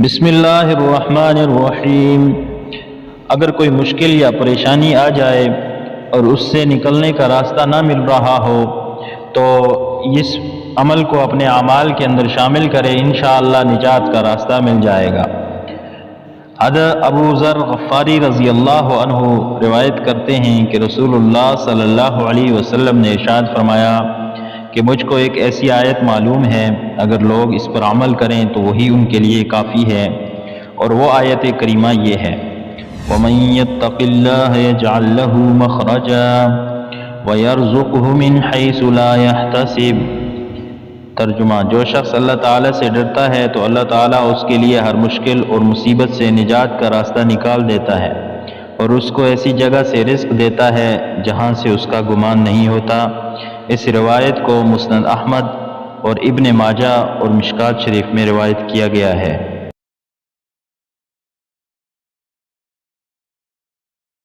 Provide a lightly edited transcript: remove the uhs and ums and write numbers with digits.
بسم اللہ الرحمن الرحیم۔ اگر کوئی مشکل یا پریشانی آ جائے اور اس سے نکلنے کا راستہ نہ مل رہا ہو تو اس عمل کو اپنے اعمال کے اندر شامل کرے، انشاءاللہ نجات کا راستہ مل جائے گا۔ حضرت ابو ذر غفاری رضی اللہ عنہ روایت کرتے ہیں کہ رسول اللہ صلی اللہ علیہ وسلم نے ارشاد فرمایا کہ مجھ کو ایک ایسی آیت معلوم ہے، اگر لوگ اس پر عمل کریں تو وہی ان کے لیے کافی ہے، اور وہ آیت کریمہ یہ ہے: وَمَن يَتَّقِ اللَّهَ يَجْعَل لَّهُ مَخْرَجًا وَيَرْزُقْهُ مِنْ حَيْثُ لَا يَحْتَسِبُ۔ ترجمہ: جو شخص اللہ تعالیٰ سے ڈرتا ہے تو اللہ تعالیٰ اس کے لیے ہر مشکل اور مصیبت سے نجات کا راستہ نکال دیتا ہے، اور اس کو ایسی جگہ سے رزق دیتا ہے جہاں سے اس کا گمان نہیں ہوتا۔ اس روایت کو مسند احمد اور ابن ماجہ اور مشکات شریف میں روایت کیا گیا ہے۔